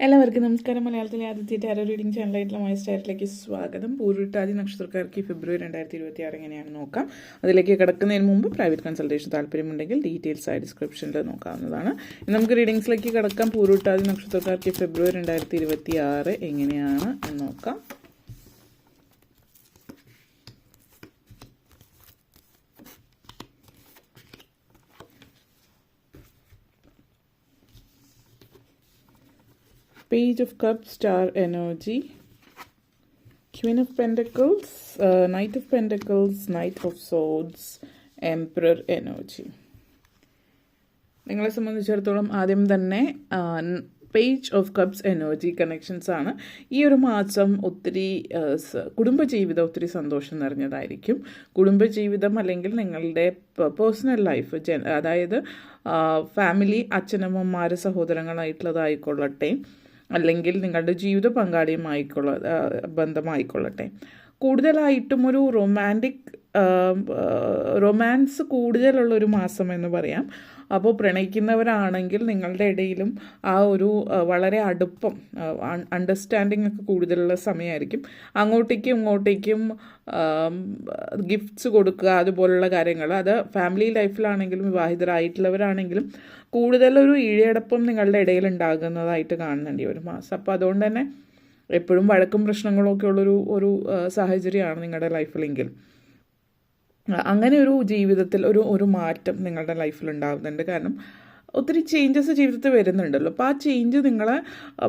എല്ലാവർക്കും നമസ്കാരം. മലയാളത്തിലെ ആദ്യത്തെ ടാരോ റീഡിംഗ് ചാനലായിട്ടുള്ള മൈ സ്റ്റാറ്റിലേക്ക് സ്വാഗതം. പൂരുരുട്ടാതി നക്ഷത്രക്കാർക്ക് ഫെബ്രുവരി 2026 എങ്ങനെയാണ് നോക്കാം. അതിലേക്ക് കിടക്കുന്നതിന് മുമ്പ് പ്രൈവറ്റ് കൺസൾട്ടേഷൻ താല്പര്യമുണ്ടെങ്കിൽ ഡീറ്റെയിൽസ് ആയി ഡിസ്ക്രിപ്ഷനിൽ നോക്കാവുന്നതാണ്. നമുക്ക് റീഡിങ്സിലേക്ക് കിടക്കാം. പൂരുരുട്ടാതി നക്ഷത്രക്കാർക്ക് ഫെബ്രുവരി 2026 എങ്ങനെയാണ് എന്ന് നോക്കാം. Page of Cups, Star Energy, Queen of Pentacles, Knight of Pentacles, Knight of Swords, Emperor Energy. നിങ്ങളെ സംബന്ധിച്ചിടത്തോളം ആദ്യം തന്നെ page of cups energy connections ആണ്. ഈ ഒരു മാസം ഒത്തിരി കുടുംബജീവിതം ഒത്തിരി സന്തോഷം നിറഞ്ഞതായിരിക്കും. കുടുംബജീവിതം അല്ലെങ്കിൽ നിങ്ങളുടെ പേഴ്സണൽ ലൈഫ്, അതായത് ഫാമിലി, അച്ഛനമ്മമാർ, സഹോദരങ്ങളായിട്ടുള്ളതായിക്കൊള്ളട്ടെ, അല്ലെങ്കിൽ നിങ്ങളുടെ ജീവിത ബന്ധമായിക്കൊള്ളട്ടെ, കൂടുതലായിട്ടും ഒരു റൊമാൻസ് കൂടുതലുള്ളൊരു മാസം എന്ന് പറയാം. അപ്പോൾ പ്രണയിക്കുന്നവരാണെങ്കിൽ നിങ്ങളുടെ ഇടയിലും ആ ഒരു വളരെ അടുപ്പം, അണ്ടർസ്റ്റാൻഡിങ് ഒക്കെ കൂടുതലുള്ള സമയമായിരിക്കും. അങ്ങോട്ടേക്കും ഇങ്ങോട്ടേക്കും ഗിഫ്റ്റ്സ് കൊടുക്കുക, അതുപോലുള്ള കാര്യങ്ങൾ. അത് ഫാമിലി ലൈഫിലാണെങ്കിലും വിവാഹിതരായിട്ടുള്ളവരാണെങ്കിലും കൂടുതലൊരു ഈഴയടപ്പം നിങ്ങളുടെ ഇടയിൽ ഉണ്ടാകുന്നതായിട്ട് കാണുന്നുണ്ട് ഈ ഒരു മാസം. അപ്പോൾ അതുകൊണ്ട് തന്നെ എപ്പോഴും വഴക്കും പ്രശ്നങ്ങളൊക്കെ ഉള്ളൊരു സാഹചര്യമാണ് നിങ്ങളുടെ ലൈഫിലെങ്കിൽ അങ്ങനെ ഒരു ജീവിതത്തിൽ ഒരു മാറ്റം നിങ്ങളുടെ ലൈഫിൽ ഉണ്ടാകുന്നുണ്ട്. കാരണം ഒത്തിരി ചേഞ്ചസ് ജീവിതത്തിൽ വരുന്നുണ്ടല്ലോ. അപ്പോൾ ആ ചേഞ്ച് നിങ്ങളെ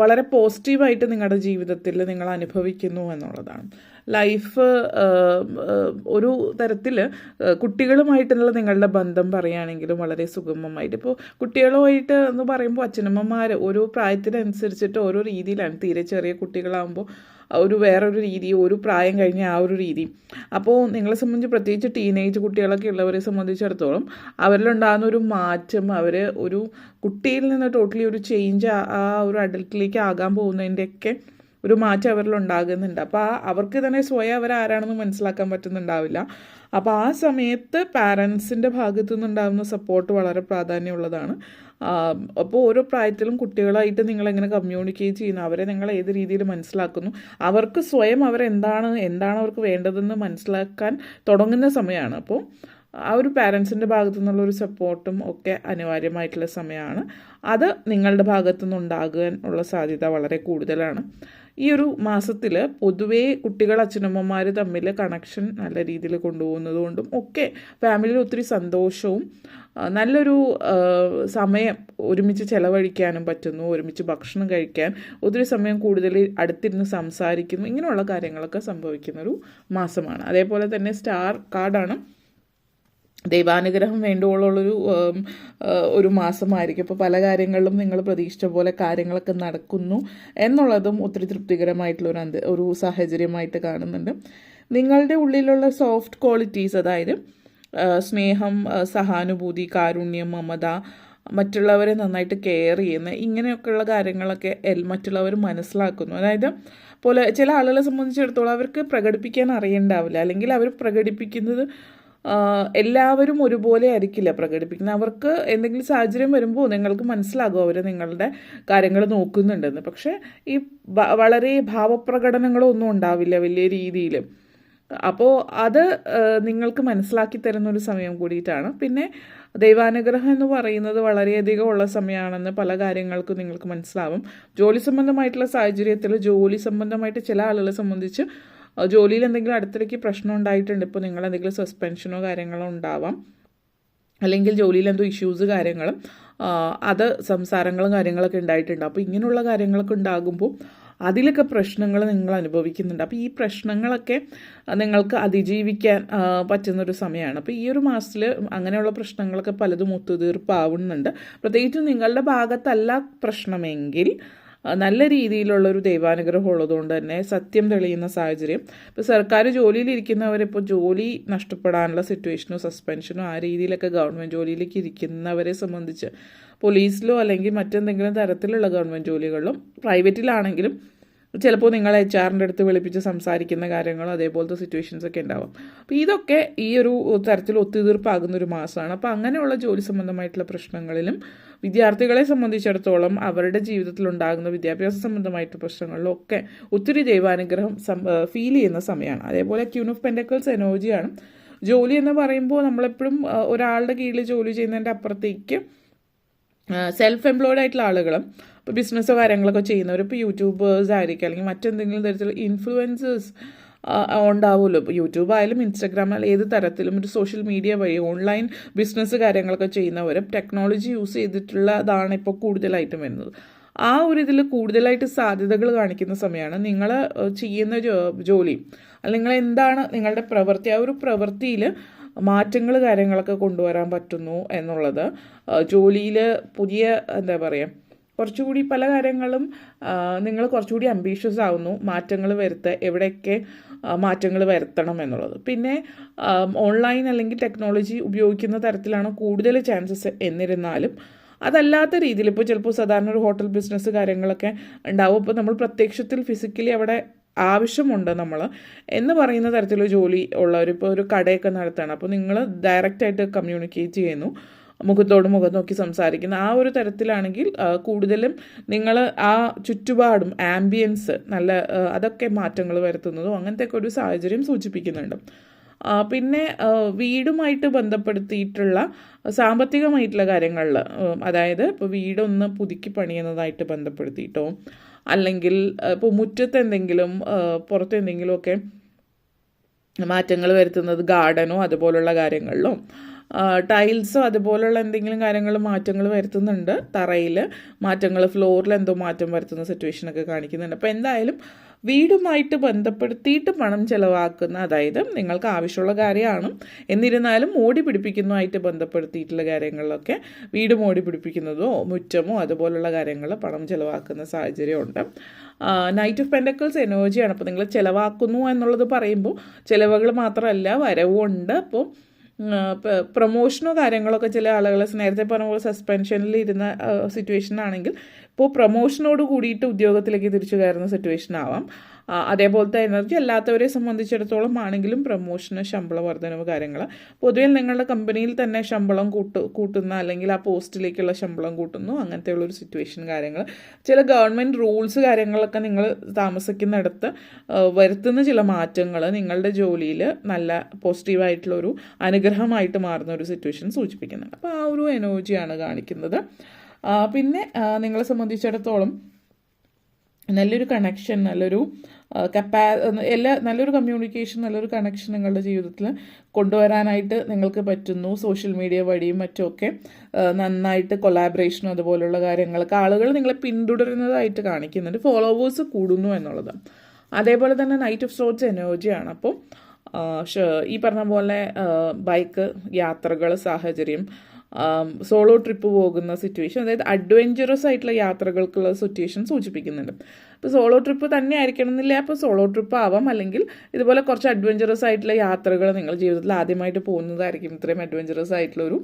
വളരെ പോസിറ്റീവായിട്ട് നിങ്ങളുടെ ജീവിതത്തിൽ നിങ്ങൾ അനുഭവിക്കുന്നു എന്നുള്ളതാണ്. ലൈഫ് ഒരു തരത്തിൽ കുട്ടികളുമായിട്ടുള്ള നിങ്ങളുടെ ബന്ധം പറയുകയാണെങ്കിലും വളരെ സുഗമമായിട്ട്. ഇപ്പോൾ കുട്ടികളുമായിട്ട് എന്ന് പറയുമ്പോൾ അച്ഛനമ്മമാർ ഓരോ പ്രായത്തിനനുസരിച്ചിട്ട് ഓരോ രീതിയിലാണ്. തീരെ ചെറിയ കുട്ടികളാകുമ്പോൾ വേറൊരു രീതി, ഒരു പ്രായം കഴിഞ്ഞ ആ ഒരു രീതി. അപ്പോൾ നിങ്ങളെ സംബന്ധിച്ച് പ്രത്യേകിച്ച് ടീനേജ് കുട്ടികളൊക്കെ ഉള്ളവരെ സംബന്ധിച്ചിടത്തോളം അവരിലുണ്ടാകുന്ന ഒരു മാറ്റം, അവർ ഒരു കുട്ടിയിൽ നിന്ന് ടോട്ടലി ഒരു ചേഞ്ച് ആ ഒരു അഡൽട്ടിലേക്ക് ആകാൻ പോകുന്നതിൻ്റെയൊക്കെ ഒരു മാറ്റം അവരിലുണ്ടാകുന്നുണ്ട്. അപ്പോൾ അവർക്ക് തന്നെ സ്വയം അവരാരാണെന്ന് മനസ്സിലാക്കാൻ പറ്റുന്നുണ്ടാവില്ല. അപ്പോൾ ആ സമയത്ത് പാരൻസിൻ്റെ ഭാഗത്തു നിന്നുണ്ടാകുന്ന സപ്പോർട്ട് വളരെ പ്രാധാന്യമുള്ളതാണ്. അപ്പോൾ ഓരോ പ്രായത്തിലും കുട്ടികളായിട്ട് നിങ്ങളെങ്ങനെ കമ്മ്യൂണിക്കേറ്റ് ചെയ്യുന്നു, അവരെ നിങ്ങൾ ഏത് രീതിയിൽ മനസ്സിലാക്കുന്നു, അവർക്ക് സ്വയം എന്താണ് അവർക്ക് വേണ്ടതെന്ന് മനസ്സിലാക്കാൻ തുടങ്ങുന്ന സമയമാണ്. അപ്പോൾ ആ ഒരു പാരൻസിൻ്റെ ഭാഗത്തു നിന്നുള്ളൊരു സപ്പോർട്ടും ഒക്കെ അനിവാര്യമായിട്ടുള്ള സമയമാണ്. അത് നിങ്ങളുടെ ഭാഗത്തു നിന്നുണ്ടാകാൻ ഉള്ള സാധ്യത വളരെ കൂടുതലാണ്. ഈ ഒരു മാസത്തിൽ പൊതുവേ കുട്ടികൾ അച്ഛനമ്മമാർ തമ്മിൽ കണക്ഷൻ നല്ല രീതിയിൽ കൊണ്ടുപോകുന്നതുകൊണ്ടും ഒക്കെ ഫാമിലിയിൽ ഒത്തിരി സന്തോഷവും നല്ലൊരു സമയം ഒരുമിച്ച് ചെലവഴിക്കാനും പറ്റുന്നു. ഒരുമിച്ച് ഭക്ഷണം കഴിക്കാൻ ഒത്തിരി സമയം കൂടുതൽ അടുത്തിരുന്ന് സംസാരിക്കുന്നു. ഇങ്ങനെയുള്ള കാര്യങ്ങളൊക്കെ സംഭവിക്കുന്നൊരു മാസമാണ്. അതേപോലെ തന്നെ സ്റ്റാർ കാർഡാണ്. ദൈവാനുഗ്രഹം വേണ്ടുവോളുള്ളൊരു ഒരു മാസമായിരിക്കും. അപ്പോൾ പല കാര്യങ്ങളിലും നിങ്ങൾ പ്രതീക്ഷിച്ച പോലെ കാര്യങ്ങളൊക്കെ നടക്കുന്നു എന്നുള്ളതും ഒത്തിരി തൃപ്തികരമായിട്ടുള്ള ഒരു സാഹചര്യമായിട്ട് കാണുന്നുണ്ട്. നിങ്ങളുടെ ഉള്ളിലുള്ള സോഫ്റ്റ് ക്വാളിറ്റീസ്, അതായത് സ്നേഹം, സഹാനുഭൂതി, കാരുണ്യം, മമത, മറ്റുള്ളവരെ നന്നായിട്ട് കെയർ ചെയ്യുന്ന ഇങ്ങനെയൊക്കെയുള്ള കാര്യങ്ങളൊക്കെ മറ്റുള്ളവർ മനസ്സിലാക്കുന്നു. അതായത് ചില ആളുകളെ സംബന്ധിച്ചിടത്തോളം അവർക്ക് പ്രകടിപ്പിക്കാൻ അറിയണ്ടാവില്ല, അല്ലെങ്കിൽ അവർ പ്രകടിപ്പിക്കുന്നത് എല്ലാവരും ഒരുപോലെ ആയിരിക്കില്ല പ്രകടിപ്പിക്കുന്നത്. അവർക്ക് എന്തെങ്കിലും സാഹചര്യം വരുമ്പോൾ നിങ്ങൾക്ക് മനസ്സിലാകും അവർ നിങ്ങളുടെ കാര്യങ്ങൾ നോക്കുന്നുണ്ടെന്ന്. പക്ഷേ ഈ വളരെ ഭാവപ്രകടനങ്ങളൊന്നും ഉണ്ടാവില്ല വലിയ രീതിയിൽ. അപ്പോൾ അത് നിങ്ങൾക്ക് മനസ്സിലാക്കി തരുന്നൊരു സമയം കൂടിയിട്ടാണ്. പിന്നെ ദൈവാനുഗ്രഹം എന്ന് പറയുന്നത് വളരെയധികം ഉള്ള സമയമാണെന്ന് പല കാര്യങ്ങൾക്കും നിങ്ങൾക്ക് മനസ്സിലാവും. ജോലി സംബന്ധമായിട്ടുള്ള സാഹചര്യത്തിൽ, ജോലി സംബന്ധമായിട്ട് ചില ആളുകളെ സംബന്ധിച്ച് ജോലിയിൽ എന്തെങ്കിലും അടുത്തിടയ്ക്ക് പ്രശ്നം ഉണ്ടായിട്ടുണ്ട്. ഇപ്പോൾ നിങ്ങൾ എന്തെങ്കിലും സസ്പെൻഷനോ കാര്യങ്ങളോ ഉണ്ടാവാം, അല്ലെങ്കിൽ ജോലിയിൽ എന്തോ ഇഷ്യൂസ് കാര്യങ്ങളും അത് സംസാരങ്ങളും കാര്യങ്ങളൊക്കെ ഉണ്ടായിട്ടുണ്ട്. അപ്പോൾ ഇങ്ങനെയുള്ള കാര്യങ്ങളൊക്കെ ഉണ്ടാകുമ്പോൾ അതിലൊക്കെ പ്രശ്നങ്ങൾ നിങ്ങൾ അനുഭവിക്കുന്നുണ്ട്. അപ്പോൾ ഈ പ്രശ്നങ്ങളൊക്കെ നിങ്ങൾക്ക് അതിജീവിക്കാൻ പറ്റുന്നൊരു സമയമാണ്. അപ്പോൾ ഈ ഒരു മാസത്തിൽ അങ്ങനെയുള്ള പ്രശ്നങ്ങളൊക്കെ പലതും ഒത്തുതീർപ്പാവുന്നുണ്ട്. പ്രത്യേകിച്ചും നിങ്ങളുടെ ഭാഗത്തല്ല പ്രശ്നമെങ്കിൽ നല്ല രീതിയിലുള്ളൊരു ദൈവാനുഗ്രഹം ഉള്ളതുകൊണ്ട് തന്നെ സത്യം തെളിയുന്ന സാഹചര്യം. ഇപ്പോൾ സർക്കാർ ജോലിയിലിരിക്കുന്നവരിപ്പോൾ ജോലി നഷ്ടപ്പെടാനുള്ള സിറ്റുവേഷനോ സസ്പെൻഷനോ ആ രീതിയിലൊക്കെ ഗവൺമെൻറ് ജോലിയിലേക്ക് ഇരിക്കുന്നവരെ സംബന്ധിച്ച് പോലീസിലോ അല്ലെങ്കിൽ മറ്റെന്തെങ്കിലും തരത്തിലുള്ള ഗവൺമെൻറ് ജോലികളിലും പ്രൈവറ്റിലാണെങ്കിലും ചിലപ്പോൾ നിങ്ങൾ HR-ൻ്റെ അടുത്ത് വിളിപ്പിച്ച് സംസാരിക്കുന്ന കാര്യങ്ങളും അതേപോലത്തെ സിറ്റുവേഷൻസ് ഒക്കെ ഉണ്ടാവും. അപ്പോൾ ഇതൊക്കെ ഈ ഒരു തരത്തിൽ ഒത്തുതീർപ്പാകുന്ന ഒരു മാസമാണ്. അപ്പോൾ അങ്ങനെയുള്ള ജോലി സംബന്ധമായിട്ടുള്ള പ്രശ്നങ്ങളിലും വിദ്യാർത്ഥികളെ സംബന്ധിച്ചിടത്തോളം അവരുടെ ജീവിതത്തിൽ ഉണ്ടാകുന്ന വിദ്യാഭ്യാസ സംബന്ധമായിട്ട് പ്രശ്നങ്ങളിലൊക്കെ ഒത്തിരി ദൈവാനുഗ്രഹം ഫീൽ ചെയ്യുന്ന സമയമാണ്. അതേപോലെ ക്യൂൻ ഓഫ് പെൻഡക്കിൾസ് എനർജിയാണ്. ജോലി എന്ന് പറയുമ്പോൾ നമ്മളെപ്പോഴും ഒരാളുടെ കീഴിൽ ജോലി ചെയ്യുന്നതിൻ്റെ അപ്പുറത്തേക്ക് സെൽഫ് എംപ്ലോയ്ഡ് ആയിട്ടുള്ള ആളുകളും ഇപ്പോൾ ബിസിനസ്സോ കാര്യങ്ങളൊക്കെ ചെയ്യുന്നവർ, ഇപ്പോൾ യൂട്യൂബേഴ്സ് ആയിരിക്കും, അല്ലെങ്കിൽ മറ്റെന്തെങ്കിലും തരത്തിലുള്ള ഇൻഫ്ലുവൻസേഴ്സ് ഉണ്ടാവുമല്ലോ. ഇപ്പോൾ യൂട്യൂബ് ആയാലും ഇൻസ്റ്റാഗ്രാം ആയാലും ഏത് തരത്തിലും ഒരു സോഷ്യൽ മീഡിയ വഴി ഓൺലൈൻ ബിസിനസ് കാര്യങ്ങളൊക്കെ ചെയ്യുന്നവരും ടെക്നോളജി യൂസ് ചെയ്തിട്ടുള്ളതാണ് ഇപ്പോൾ കൂടുതലായിട്ടും വരുന്നത്. ആ ഒരു ഇതിൽ കൂടുതലായിട്ട് സാധ്യതകൾ കാണിക്കുന്ന സമയമാണ്. നിങ്ങൾ ചെയ്യുന്ന ജോലി അല്ലെങ്കിൽ നിങ്ങൾ എന്താണ് നിങ്ങളുടെ പ്രവൃത്തി, ആ ഒരു പ്രവൃത്തിയിൽ മാറ്റങ്ങൾ കാര്യങ്ങളൊക്കെ കൊണ്ടുവരാൻ പറ്റുന്നു എന്നുള്ളത്, ജോലിയിൽ പുതിയ എന്താ പറയുക കുറച്ചുകൂടി പല കാര്യങ്ങളും നിങ്ങൾ കുറച്ചുകൂടി അംബീഷ്യസ് ആവുന്നു, മാറ്റങ്ങൾ എവിടെയൊക്കെ മാറ്റങ്ങൾ വരുത്തണം എന്നുള്ളത്. പിന്നെ ഓൺലൈൻ അല്ലെങ്കിൽ ടെക്നോളജി ഉപയോഗിക്കുന്ന തരത്തിലാണ് കൂടുതൽ ചാൻസസ്. എന്നിരുന്നാലും അതല്ലാത്ത രീതിയിൽ ഇപ്പോൾ ചിലപ്പോൾ സാധാരണ ഒരു ഹോട്ടൽ ബിസിനസ് കാര്യങ്ങളൊക്കെ ഉണ്ടാവും. ഇപ്പോൾ നമ്മൾ പ്രത്യക്ഷത്തിൽ ഫിസിക്കലി അവിടെ ആവശ്യമുണ്ട് നമ്മൾ എന്ന് പറയുന്ന തരത്തിലുള്ള ജോലി ഉള്ളവർ, ഇപ്പോൾ ഒരു കടയൊക്കെ നടത്തുകയാണ്, അപ്പോൾ നിങ്ങൾ ഡയറക്റ്റായിട്ട് കമ്മ്യൂണിക്കേറ്റ് ചെയ്യുന്നു, മുഖത്തോട് മുഖം നോക്കി സംസാരിക്കുന്ന ആ ഒരു തരത്തിലാണെങ്കിൽ കൂടുതലും നിങ്ങൾ ആ ചുറ്റുപാടും ആംബിയൻസ് നല്ല അതൊക്കെ മാറ്റങ്ങൾ വരുത്തുന്നതും അങ്ങനത്തെയൊക്കെ ഒരു സാഹചര്യം സൂചിപ്പിക്കുന്നുണ്ട്. പിന്നെ വീടുമായിട്ട് ബന്ധപ്പെടുത്തിയിട്ടുള്ള സാമ്പത്തികമായിട്ടുള്ള കാര്യങ്ങളിൽ, അതായത് ഇപ്പോൾ വീടൊന്ന് പുതുക്കി പണിയുന്നതായിട്ട് ബന്ധപ്പെടുത്തിയിട്ടോ, അല്ലെങ്കിൽ ഇപ്പോൾ മുറ്റത്ത് എന്തെങ്കിലും പുറത്ത് എന്തെങ്കിലുമൊക്കെ മാറ്റങ്ങൾ വരുത്തുന്നത്, ഗാർഡനോ അതുപോലുള്ള കാര്യങ്ങളിലോ, ടൈൽസോ അതുപോലുള്ള എന്തെങ്കിലും കാര്യങ്ങൾ മാറ്റങ്ങൾ വരുത്തുന്നുണ്ട്, തറയിൽ മാറ്റങ്ങൾ, ഫ്ലോറിൽ എന്തോ മാറ്റം വരുത്തുന്ന സിറ്റുവേഷനൊക്കെ കാണിക്കുന്നുണ്ട്. അപ്പോൾ എന്തായാലും വീടുമായിട്ട് ബന്ധപ്പെടുത്തിയിട്ട് പണം ചിലവാക്കുന്ന, അതായത് നിങ്ങൾക്ക് ആവശ്യമുള്ള കാര്യമാണ് എന്നിരുന്നാലും മോടി പിടിപ്പിക്കുന്നതുമായിട്ട് ബന്ധപ്പെടുത്തിയിട്ടുള്ള കാര്യങ്ങളിലൊക്കെ വീട് മോടി പിടിപ്പിക്കുന്നതോ മുറ്റമോ അതുപോലുള്ള കാര്യങ്ങൾ പണം ചിലവാക്കുന്ന സാഹചര്യമുണ്ട്. നൈറ്റ് ഓഫ് പെൻഡക്കിൾസ് എനർജിയാണ്. അപ്പോൾ നിങ്ങൾ ചിലവാക്കുന്നു എന്നുള്ളത് പറയുമ്പോൾ ചിലവുകൾ മാത്രമല്ല വരവും ഉണ്ട്. അപ്പോൾ പ്രൊമോഷനോ കാര്യങ്ങളൊക്കെ ചില ആളുകൾ നേരത്തെ പറഞ്ഞ പോലെ സസ്പെൻഷനിൽ ഇരുന്ന സിറ്റുവേഷൻ ആണെങ്കിൽ ഇപ്പോൾ പ്രൊമോഷനോട് കൂടിയിട്ട് ഉദ്യോഗത്തിലേക്ക് തിരിച്ചു കയറുന്ന സിറ്റുവേഷൻ ആവാം. അതേപോലത്തെ എനർജി അല്ലാത്തവരെ സംബന്ധിച്ചിടത്തോളം ആണെങ്കിലും പ്രൊമോഷന്, ശമ്പള വർധനവ് കാര്യങ്ങൾ, പൊതുവെ നിങ്ങളുടെ കമ്പനിയിൽ തന്നെ ശമ്പളം കൂട്ടുന്ന അല്ലെങ്കിൽ ആ പോസ്റ്റിലേക്കുള്ള ശമ്പളം കൂട്ടുന്നു, അങ്ങനത്തെ ഉള്ളൊരു സിറ്റുവേഷൻ കാര്യങ്ങൾ, ചില ഗവൺമെൻറ് റൂൾസ് കാര്യങ്ങളൊക്കെ നിങ്ങൾ താമസിക്കുന്നിടത്ത് വരുത്തുന്ന ചില മാറ്റങ്ങൾ നിങ്ങളുടെ ജോലിയിൽ നല്ല പോസിറ്റീവായിട്ടുള്ളൊരു അനുഗ്രഹമായിട്ട് മാറുന്ന ഒരു സിറ്റുവേഷൻ സൂചിപ്പിക്കുന്നുണ്ട്. അപ്പോൾ ആ ഒരു എനർജിയാണ് കാണിക്കുന്നത്. പിന്നെ നിങ്ങളെ സംബന്ധിച്ചിടത്തോളം നല്ലൊരു കണക്ഷൻ, നല്ലൊരു നല്ലൊരു കമ്മ്യൂണിക്കേഷൻ, നല്ലൊരു കണക്ഷൻ നിങ്ങളുടെ ജീവിതത്തിൽ കൊണ്ടുവരാനായിട്ട് നിങ്ങൾക്ക് പറ്റുന്നു. സോഷ്യൽ മീഡിയ വഴിയും മറ്റുമൊക്കെ നന്നായിട്ട് കൊളാബറേഷനും അതുപോലുള്ള കാര്യങ്ങളൊക്കെ ആളുകൾ നിങ്ങളെ പിന്തുടരുന്നതായിട്ട് കാണിക്കുന്നുണ്ട്. ഫോളോവേഴ്സ് കൂടുന്നു എന്നുള്ളത്. അതേപോലെ തന്നെ നൈറ്റ് ഓഫ് സോർട്സ് എനർജിയാണ്. അപ്പോൾ ഈ പറഞ്ഞ പോലെ ബൈക്ക് യാത്രകൾ, സാഹചര്യം, സോളോ ട്രിപ്പ് പോകുന്ന സിറ്റുവേഷൻ, അതായത് അഡ്വഞ്ചറസ് ആയിട്ടുള്ള യാത്രകൾക്കുള്ള സിറ്റുവേഷൻ സൂചിപ്പിക്കുന്നുണ്ട്. ഇപ്പോൾ സോളോ ട്രിപ്പ് തന്നെ ആയിരിക്കണം എന്നില്ല, അപ്പോൾ സോളോ ട്രിപ്പ് ആവാം, അല്ലെങ്കിൽ ഇതുപോലെ കുറച്ച് അഡ്വഞ്ചറസ് ആയിട്ടുള്ള യാത്രകൾ നിങ്ങൾ ജീവിതത്തിൽ ആദ്യമായിട്ട് പോകുന്നതായിരിക്കും ഇത്രയും അഡ്വഞ്ചറസ് ആയിട്ടുള്ളൊരു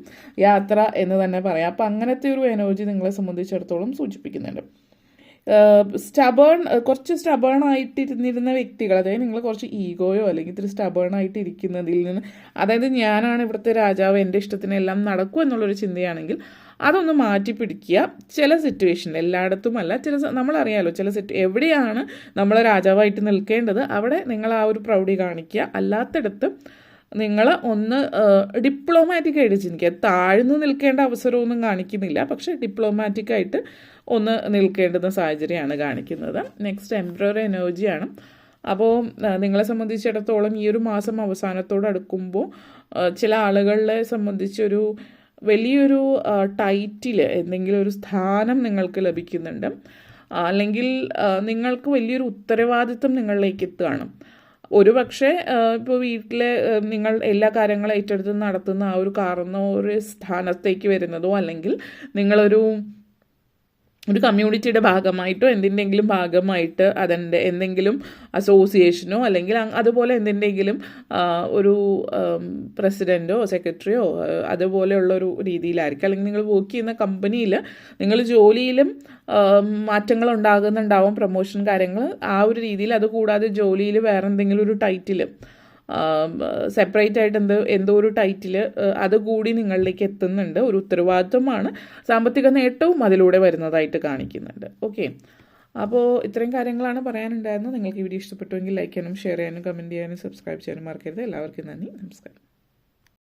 യാത്ര എന്ന് തന്നെ പറയാം. അപ്പോൾ അങ്ങനത്തെ ഒരു എനർജി നിങ്ങളെ സംബന്ധിച്ചിടത്തോളം സൂചിപ്പിക്കുന്നുണ്ട്. കുറച്ച് സ്റ്റബേൺ ആയിട്ടിരുന്നിരുന്ന വ്യക്തികൾ, അതായത് നിങ്ങൾ കുറച്ച് ഈഗോയോ അല്ലെങ്കിൽ ഇത്തിരി സ്റ്റബേൺ ആയിട്ട് ഇരിക്കുന്നതിൽ നിന്ന്, അതായത് ഞാനാണ് ഇവിടുത്തെ രാജാവ്, എൻ്റെ ഇഷ്ടത്തിനെല്ലാം നടക്കും എന്നുള്ളൊരു ചിന്തയാണെങ്കിൽ അതൊന്ന് മാറ്റി പിടിക്കുക. ചില സിറ്റുവേഷൻ, എല്ലായിടത്തുമല്ല, നമ്മളറിയാലോ എവിടെയാണ് നമ്മൾ രാജാവായിട്ട് നിൽക്കേണ്ടത് അവിടെ നിങ്ങൾ ആ ഒരു പ്രൗഢി കാണിക്കുക. അല്ലാത്തിടത്ത് നിങ്ങൾ ഒന്ന് ഡിപ്ലോമാറ്റിക്കായിട്ട് ചിന്തിക്കുക. താഴ്ന്നു നിൽക്കേണ്ട അവസരമൊന്നും കാണിക്കുന്നില്ല, പക്ഷേ ഡിപ്ലോമാറ്റിക്കായിട്ട് ഒന്ന് നിൽക്കേണ്ടുന്ന സാഹചര്യമാണ് കാണിക്കുന്നത്. നെക്സ്റ്റ് എംപറർ എനർജിയാണ്. അപ്പോൾ നിങ്ങളെ സംബന്ധിച്ചിടത്തോളം ഈ ഒരു മാസം അവസാനത്തോടടുക്കുമ്പോൾ ചില ആളുകളെ സംബന്ധിച്ചൊരു വലിയൊരു ടൈറ്റിൽ, എന്തെങ്കിലും ഒരു സ്ഥാനം നിങ്ങൾക്ക് ലഭിക്കുന്നുണ്ട്, അല്ലെങ്കിൽ നിങ്ങൾക്ക് വലിയൊരു ഉത്തരവാദിത്വം നിങ്ങളിലേക്ക് എത്തുകയാണ്. ഒരു പക്ഷേ ഇപ്പോൾ വീട്ടിലെ നിങ്ങൾ എല്ലാ കാര്യങ്ങളും ഏറ്റെടുത്ത് നടത്തുന്ന ആ ഒരു കാർന്ന ഒരു സ്ഥാനത്തേക്ക് വരുന്നതോ, അല്ലെങ്കിൽ നിങ്ങളൊരു കമ്മ്യൂണിറ്റിയുടെ ഭാഗമായിട്ടോ എന്തിൻ്റെങ്കിലും ഭാഗമായിട്ട് അതിൻ്റെ എന്തെങ്കിലും അസോസിയേഷനോ അല്ലെങ്കിൽ അതുപോലെ എന്തിൻ്റെങ്കിലും ഒരു പ്രസിഡൻറ്റോ സെക്രട്ടറിയോ അതുപോലെയുള്ളൊരു രീതിയിലായിരിക്കും. അല്ലെങ്കിൽ നിങ്ങൾ വർക്ക് ചെയ്യുന്ന കമ്പനിയിൽ നിങ്ങൾ ജോലിയിലും മാറ്റങ്ങൾ ഉണ്ടാകുന്നുണ്ടാവും, പ്രൊമോഷൻ കാര്യങ്ങൾ ആ ഒരു രീതിയിൽ. അതുകൂടാതെ ജോലിയിൽ വേറെ എന്തെങ്കിലും ഒരു ടൈറ്റിൽ സെപ്പറേറ്റ് ആയിട്ട് എന്തോ ഒരു ടൈറ്റിൽ അതുകൂടി നിങ്ങളിലേക്ക് എത്തുന്നുണ്ട്. ഒരു ഉത്തരവാദിത്വമാണ്, സാമ്പത്തിക നേട്ടവും അതിലൂടെ വരുന്നതായിട്ട് കാണിക്കുന്നുണ്ട്. ഓക്കെ, അപ്പോൾ ഇത്രയും കാര്യങ്ങളാണ് പറയാനുണ്ടായിരുന്നത്. നിങ്ങൾക്ക് ഈ വീഡിയോ ഇഷ്ടപ്പെട്ടുവെങ്കിൽ ലൈക്ക് ചെയ്യാനും ഷെയർ ചെയ്യാനും കമൻറ്റ് ചെയ്യാനും സബ്സ്ക്രൈബ് ചെയ്യാനും മറക്കരുത്. എല്ലാവർക്കും നന്ദി, നമസ്കാരം.